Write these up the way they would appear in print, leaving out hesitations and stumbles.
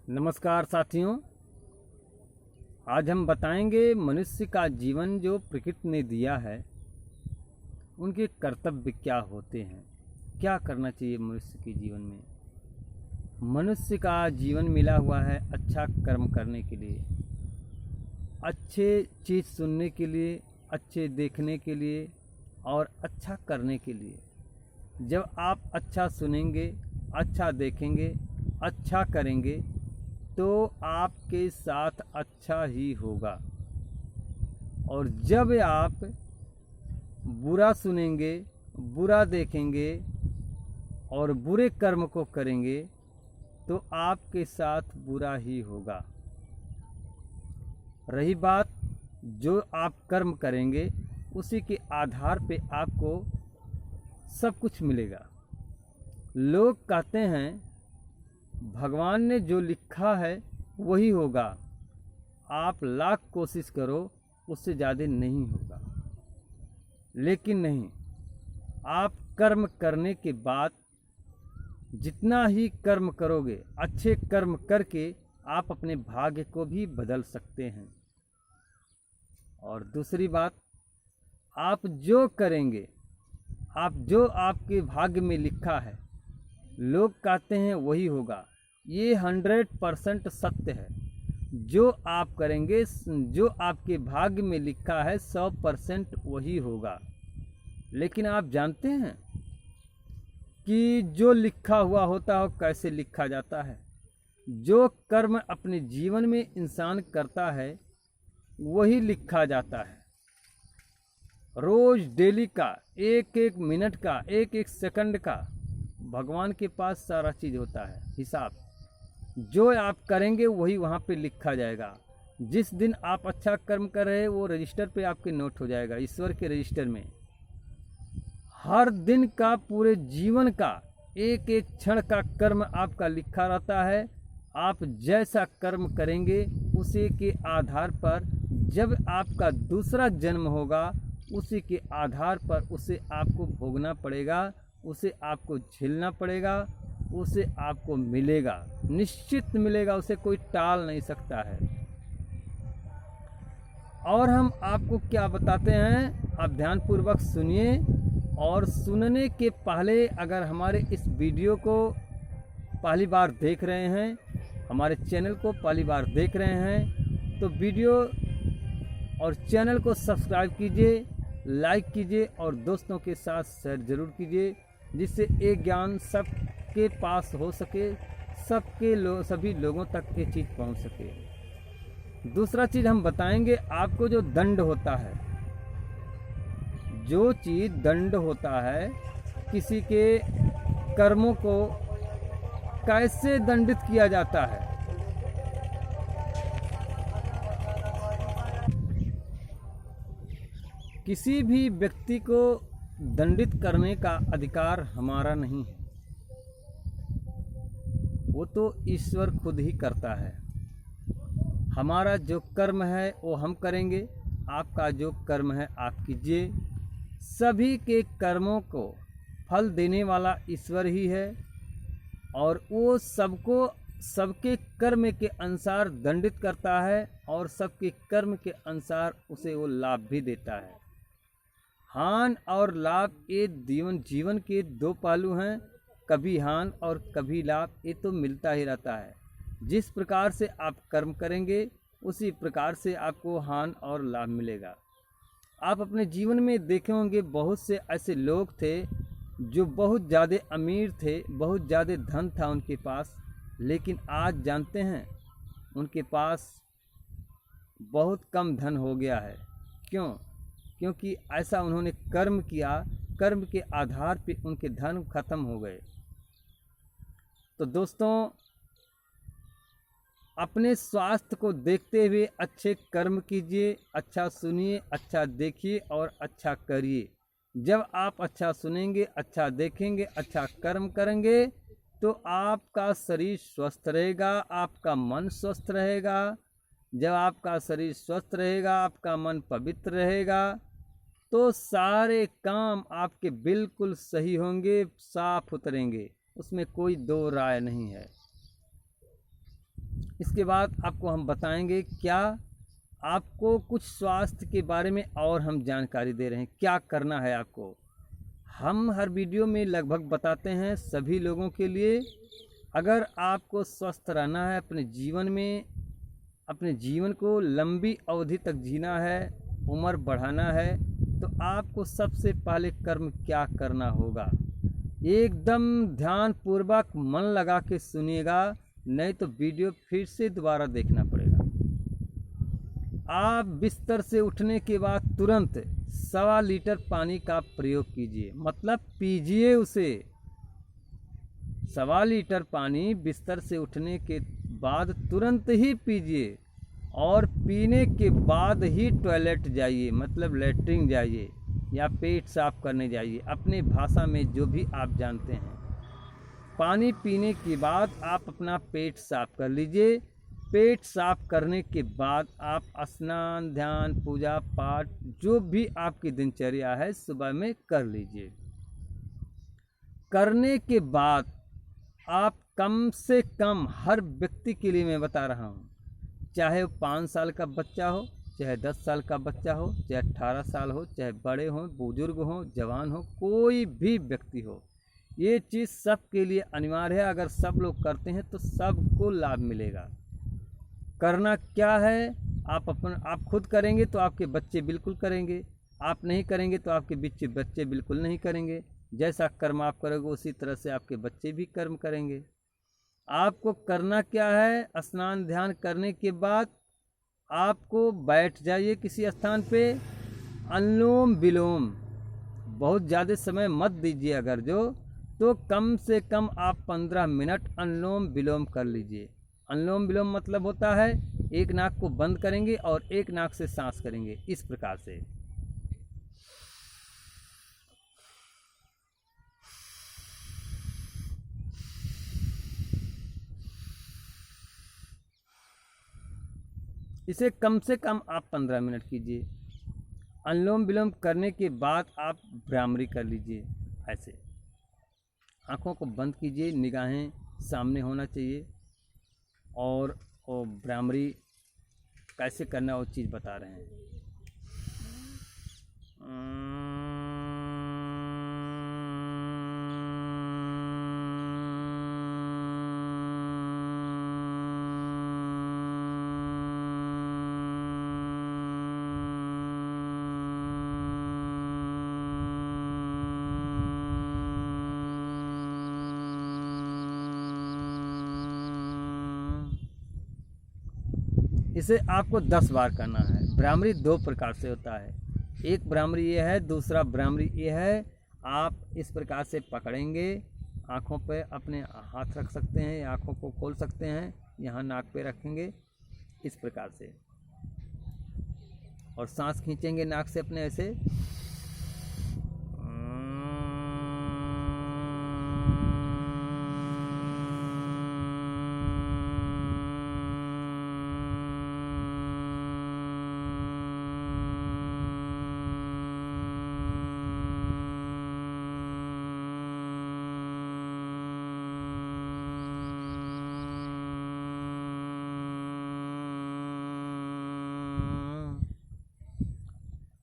नमस्कार साथियों, आज हम बताएंगे मनुष्य का जीवन जो प्रकृति ने दिया है, उनके कर्तव्य क्या होते हैं, क्या करना चाहिए मनुष्य के जीवन में। मनुष्य का जीवन मिला हुआ है अच्छा कर्म करने के लिए, अच्छे चीज़ सुनने के लिए, अच्छे देखने के लिए और अच्छा करने के लिए। जब आप अच्छा सुनेंगे, अच्छा देखेंगे, अच्छा करेंगे तो आपके साथ अच्छा ही होगा। और जब आप बुरा सुनेंगे, बुरा देखेंगे और बुरे कर्म को करेंगे तो आपके साथ बुरा ही होगा। रही बात जो आप कर्म करेंगे, उसी के आधार पे आपको सब कुछ मिलेगा। लोग कहते हैं भगवान ने जो लिखा है वही होगा, आप लाख कोशिश करो उससे ज़्यादा नहीं होगा। लेकिन नहीं, आप कर्म करने के बाद जितना ही कर्म करोगे, अच्छे कर्म करके आप अपने भाग्य को भी बदल सकते हैं। और दूसरी बात, आप जो करेंगे, आप जो आपके भाग्य में लिखा है, लोग कहते हैं वही होगा, ये 100% सत्य है। जो आप करेंगे, जो आपके भाग्य में लिखा है 100% वही होगा। लेकिन आप जानते हैं कि जो लिखा हुआ होता है कैसे लिखा जाता है। जो कर्म अपने जीवन में इंसान करता है वही लिखा जाता है। रोज डेली का, एक एक मिनट का, एक एक सेकंड का भगवान के पास सारा चीज़ होता है हिसाब। जो आप करेंगे वही वहाँ पे लिखा जाएगा। जिस दिन आप अच्छा कर्म कर रहे हैं वो रजिस्टर पे आपके नोट हो जाएगा, ईश्वर के रजिस्टर में। हर दिन का, पूरे जीवन का, एक एक क्षण का कर्म आपका लिखा रहता है। आप जैसा कर्म करेंगे उसी के आधार पर जब आपका दूसरा जन्म होगा, उसी के आधार पर उसे आपको भोगना पड़ेगा, उसे आपको झेलना पड़ेगा, उसे आपको मिलेगा, निश्चित मिलेगा, उसे कोई टाल नहीं सकता है। और हम आपको क्या बताते हैं, आप ध्यानपूर्वक सुनिए। और सुनने के पहले अगर हमारे इस वीडियो को पहली बार देख रहे हैं, हमारे चैनल को पहली बार देख रहे हैं, तो वीडियो और चैनल को सब्सक्राइब कीजिए, लाइक कीजिए और दोस्तों के साथ शेयर ज़रूर कीजिए, जिससे ये ज्ञान सबके पास हो सके, सभी लोगों तक ये चीज़ पहुंच सके। दूसरा चीज़ हम बताएंगे आपको, जो दंड होता है, जो चीज़ दंड होता है, किसी के कर्मों को कैसे दंडित किया जाता है। किसी भी व्यक्ति को दंडित करने का अधिकार हमारा नहीं है, वो तो ईश्वर खुद ही करता है। हमारा जो कर्म है वो हम करेंगे, आपका जो कर्म है आप कीजिए। सभी के कर्मों को फल देने वाला ईश्वर ही है और वो सबको सबके कर्म के अनुसार दंडित करता है और सबके कर्म के अनुसार उसे वो लाभ भी देता है। हान और लाभ ये जीवन के दो पहलू हैं, कभी हान और कभी लाभ, ये तो मिलता ही रहता है। जिस प्रकार से आप कर्म करेंगे उसी प्रकार से आपको हान और लाभ मिलेगा। आप अपने जीवन में देखे होंगे बहुत से ऐसे लोग थे जो बहुत ज़्यादा अमीर थे, बहुत ज़्यादा धन था उनके पास, लेकिन आज जानते हैं उनके पास बहुत कम धन हो गया है। क्यों? क्योंकि ऐसा उन्होंने कर्म किया, कर्म के आधार पे उनके धन खत्म हो गए। तो दोस्तों, अपने स्वास्थ्य को देखते हुए अच्छे कर्म कीजिए, अच्छा सुनिए, अच्छा देखिए और अच्छा करिए। जब आप अच्छा सुनेंगे, अच्छा देखेंगे, अच्छा कर्म करेंगे तो आपका शरीर स्वस्थ रहेगा, आपका मन स्वस्थ रहेगा। जब आपका शरीर स्वस्थ रहेगा, आपका मन पवित्र रहेगा, तो सारे काम आपके बिल्कुल सही होंगे, साफ उतरेंगे, उसमें कोई दो राय नहीं है। इसके बाद आपको हम बताएंगे क्या आपको कुछ स्वास्थ्य के बारे में और हम जानकारी दे रहे हैं, क्या करना है आपको। हम हर वीडियो में लगभग बताते हैं सभी लोगों के लिए। अगर आपको स्वस्थ रहना है, अपने जीवन में अपने जीवन को लंबी अवधि तक जीना है, उम्र बढ़ाना है, तो आपको सबसे पहले कर्म क्या करना होगा। एकदम ध्यान पूर्वक मन लगा के सुनिएगा, नहीं तो वीडियो फिर से दोबारा देखना पड़ेगा। आप बिस्तर से उठने के बाद तुरंत 1.25 लीटर पानी का प्रयोग कीजिए, मतलब पीजिए उसे। 1.25 लीटर पानी बिस्तर से उठने के बाद तुरंत ही पीजिए और पीने के बाद ही टॉयलेट जाइए, मतलब लेटरिन जाइए या पेट साफ करने जाइए, अपने भाषा में जो भी आप जानते हैं। पानी पीने के बाद आप अपना पेट साफ कर लीजिए। पेट साफ करने के बाद आप स्नान, ध्यान, पूजा पाठ जो भी आपकी दिनचर्या है सुबह में कर लीजिए। करने के बाद आप कम से कम, हर व्यक्ति के लिए मैं बता रहा हूँ, चाहे वो 5 साल का बच्चा हो, चाहे 10 साल का बच्चा हो, चाहे 18 साल हो, चाहे बड़े हों, बुजुर्ग हों, जवान हो, कोई भी व्यक्ति हो, ये चीज़ सबके लिए अनिवार्य है। अगर सब लोग करते हैं तो सबको लाभ मिलेगा। करना क्या है, आप खुद करेंगे तो आपके बच्चे बिल्कुल करेंगे, आप नहीं करेंगे तो आपके बच्चे बिल्कुल नहीं करेंगे। जैसा कर्म आप करोगे उसी तरह से आपके बच्चे भी कर्म करेंगे। आपको करना क्या है, स्नान ध्यान करने के बाद आपको बैठ जाइए किसी स्थान पे। अनुलोम विलोम बहुत ज़्यादा समय मत दीजिए, अगर तो कम से कम आप 15 मिनट अनुलोम विलोम कर लीजिए। अनुलोम विलोम मतलब होता है एक नाक को बंद करेंगे और एक नाक से सांस करेंगे, इस प्रकार से। इसे कम से कम आप 15 मिनट कीजिए। अनुलोम विलोम करने के बाद आप भ्रामरी कर लीजिए। ऐसे आँखों को बंद कीजिए, निगाहें सामने होना चाहिए, और भ्रामरी कैसे करना वो चीज़ बता रहे हैं। इसे आपको 10 बार करना है। भ्रामरी 2 प्रकार से होता है, एक भ्रामरी ये है, दूसरा भ्रामरी ये है। आप इस प्रकार से पकड़ेंगे, आँखों पे अपने हाथ रख सकते हैं, आँखों को खोल सकते हैं, यहाँ नाक पे रखेंगे इस प्रकार से, और सांस खींचेंगे नाक से अपने ऐसे।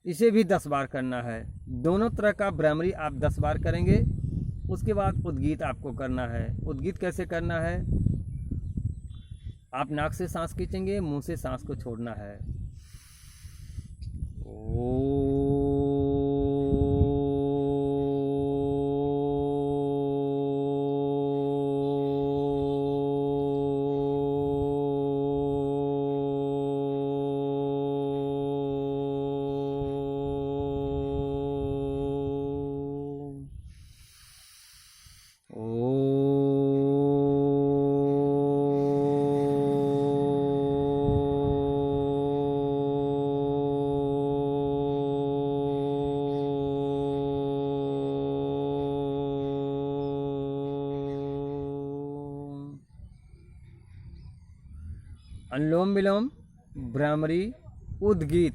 इसे भी 10 बार करना है। दोनों तरह का भ्रामरी आप 10 बार करेंगे। उसके बाद उद्गीत आपको करना है। उद्गीत कैसे करना है, आप नाक से सांस खींचेंगे, मुंह से सांस को छोड़ना है। अनुलोम विलोम, भ्रामरी, उद्गीत,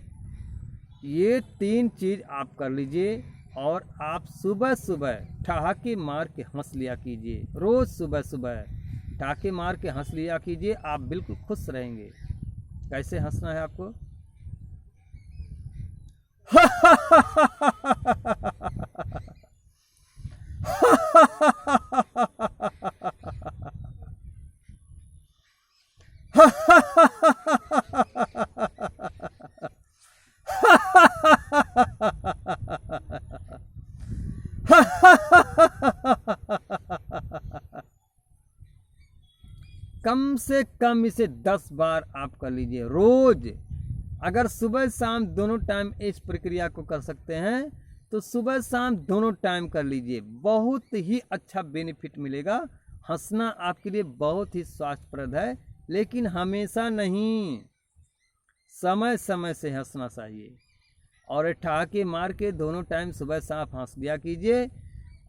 ये 3 चीज़ आप कर लीजिए। और आप सुबह सुबह ठहाके मार के हंस लिया कीजिए, रोज़ सुबह सुबह ठहाके मार के हंस लिया कीजिए, आप बिल्कुल खुश रहेंगे। कैसे हंसना है आपको? कम से कम इसे 10 बार आप कर लीजिए रोज। अगर सुबह शाम दोनों टाइम इस प्रक्रिया को कर सकते हैं तो सुबह शाम दोनों टाइम कर लीजिए, बहुत ही अच्छा बेनिफिट मिलेगा। हंसना आपके लिए बहुत ही स्वास्थ्यप्रद है, लेकिन हमेशा नहीं, समय समय से हंसना चाहिए। और ठहाके मार के दोनों टाइम सुबह शाम हंस दिया कीजिए।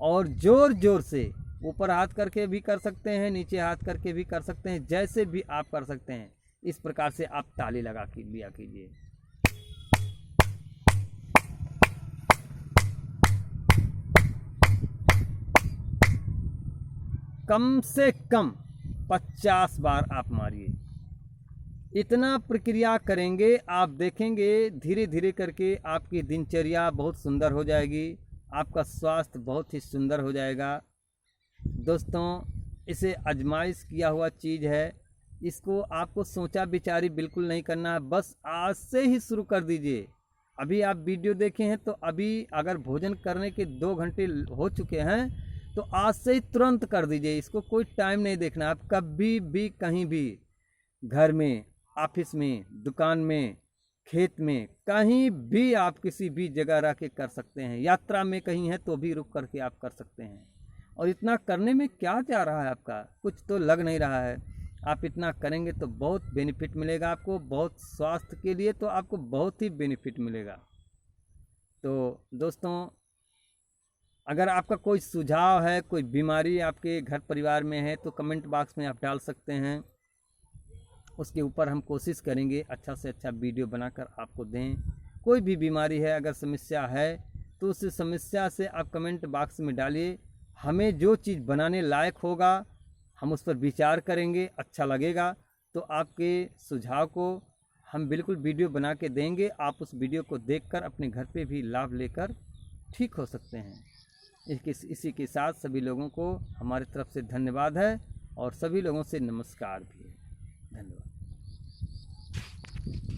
और जोर जोर से ऊपर हाथ करके भी कर सकते हैं, नीचे हाथ करके भी कर सकते हैं, जैसे भी आप कर सकते हैं। इस प्रकार से आप ताली लगा के लिया कीजिए। कम से कम 50 बार आप मारिए। इतना प्रक्रिया करेंगे, आप देखेंगे धीरे धीरे करके आपकी दिनचर्या बहुत सुंदर हो जाएगी, आपका स्वास्थ्य बहुत ही सुंदर हो जाएगा। दोस्तों, इसे आजमाइश किया हुआ चीज़ है, इसको आपको सोचा विचारी बिल्कुल नहीं करना है, बस आज से ही शुरू कर दीजिए। अभी आप वीडियो देखे हैं तो अभी अगर भोजन करने के 2 घंटे हो चुके हैं तो आज से ही तुरंत कर दीजिए। इसको कोई टाइम नहीं देखना, आप कभी भी कहीं भी, घर में, ऑफिस में, दुकान में, खेत में, कहीं भी आप किसी भी जगह रह के कर सकते हैं। यात्रा में कहीं है तो भी रुक करके आप कर सकते हैं। और इतना करने में क्या जा रहा है आपका, कुछ तो लग नहीं रहा है। आप इतना करेंगे तो बहुत बेनिफिट मिलेगा आपको, बहुत स्वास्थ्य के लिए तो आपको बहुत ही बेनिफिट मिलेगा। तो दोस्तों, अगर आपका कोई सुझाव है, कोई बीमारी आपके घर परिवार में है तो कमेंट बॉक्स में आप डाल सकते हैं। उसके ऊपर हम कोशिश करेंगे अच्छा से अच्छा वीडियो बनाकर आपको दें। कोई भी बीमारी है, अगर समस्या है तो उस समस्या से आप कमेंट बॉक्स में डालिए। हमें जो चीज़ बनाने लायक होगा हम उस पर विचार करेंगे, अच्छा लगेगा तो आपके सुझाव को हम बिल्कुल वीडियो बना के देंगे। आप उस वीडियो को देखकर अपने घर पे भी लाभ लेकर ठीक हो सकते हैं। इसी के साथ सभी लोगों को हमारी तरफ से धन्यवाद है और सभी लोगों से नमस्कार भी है। धन्यवाद।